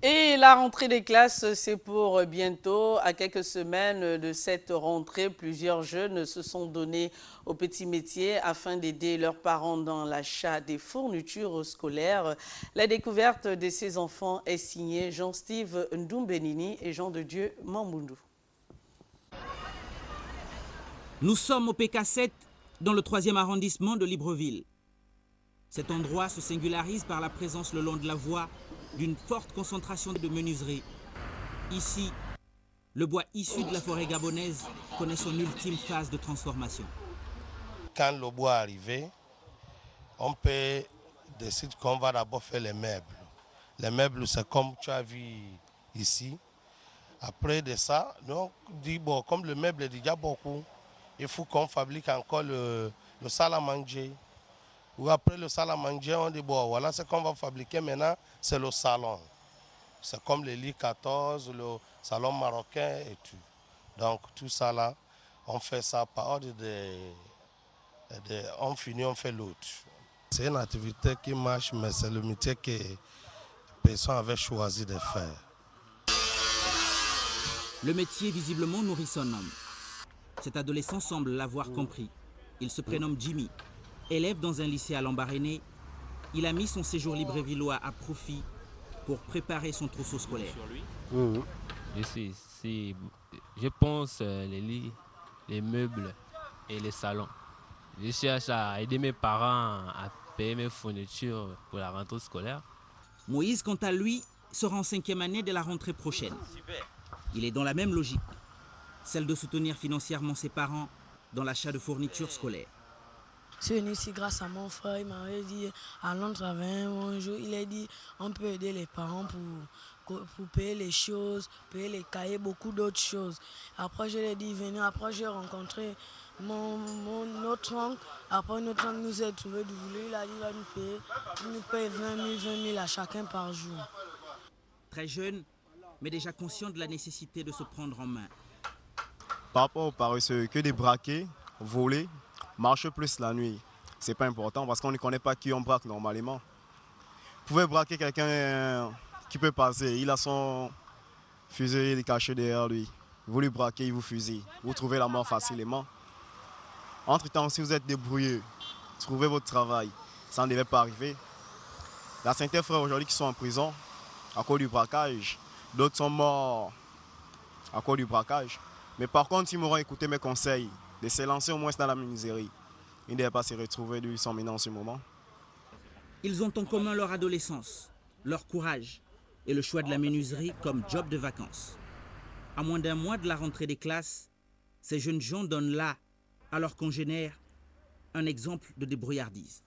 Et la rentrée des classes, c'est pour bientôt. À quelques semaines de cette rentrée, plusieurs jeunes se sont donnés aux petits métiers afin d'aider leurs parents dans l'achat des fournitures scolaires. La découverte de ces enfants est signée Jean-Steve Ndoumbenini et Jean de Dieu Mamboundou. Nous sommes au PK7, dans le 3e arrondissement de Libreville. Cet endroit se singularise par la présence le long de la voie d'une forte concentration de menuiserie. Ici, le bois issu de la forêt gabonaise connaît son ultime phase de transformation. Quand le bois est arrivé, on peut décider qu'on va d'abord faire les meubles. Les meubles, c'est comme tu as vu ici. Après de ça, on dit, bon, comme le meuble est déjà beaucoup, il faut qu'on fabrique encore le salle à manger. Ou après le salle à manger, on dit, bon, voilà ce qu'on va fabriquer maintenant, c'est le salon. C'est comme le lit 14, le salon marocain et tout. Donc tout ça là, on fait ça par ordre on finit, on fait l'autre. C'est une activité qui marche, mais c'est le métier que les personnes avaient choisi de faire. Le métier visiblement nourrit son homme. Cet adolescent semble l'avoir compris. Il se prénomme Jimmy. Élève dans un lycée à Lambaréné, il a mis son séjour librévillois à profit pour préparer son trousseau scolaire. Je suis ici, je pense les lits, les meubles et les salons. Je cherche à aider mes parents à payer mes fournitures pour la rentrée scolaire. Moïse, quant à lui, sera en 5e année dès la rentrée prochaine. Il est dans la même logique, celle de soutenir financièrement ses parents dans l'achat de fournitures scolaires. Je suis venu ici grâce à mon frère. Il m'avait dit, allons travailler un jour. Il a dit, on peut aider les parents pour payer les choses, payer les cahiers, beaucoup d'autres choses. Après, je lui ai dit, venez. Après, j'ai rencontré notre oncle. Après, notre oncle nous a trouvé du boulot. Il a dit, il va nous payer. Il nous paye 20 000 à chacun par jour. Très jeune, mais déjà conscient de la nécessité de se prendre en main. Par rapport aux paresseux, que des braquets, voler, marche plus la nuit. C'est pas important parce qu'on ne connaît pas qui on braque normalement. Vous pouvez braquer quelqu'un qui peut passer. Il a son fusil caché derrière lui. Vous lui braquez, il vous fusille. Vous trouvez la mort facilement. Entre-temps, si vous êtes débrouilleux, trouvez votre travail. Ça ne devait pas arriver. Il y a certains frères aujourd'hui qui sont en prison à cause du braquage. D'autres sont morts à cause du braquage. Mais par contre, s'ils m'auront écouté mes conseils, de se lancer au moins dans la menuiserie, ils ne devaient pas se retrouver d'où ils sont maintenant en ce moment. Ils ont en commun leur adolescence, leur courage et le choix de la menuiserie comme job de vacances. À moins d'un mois de la rentrée des classes, ces jeunes gens donnent là, à leurs congénères, un exemple de débrouillardise.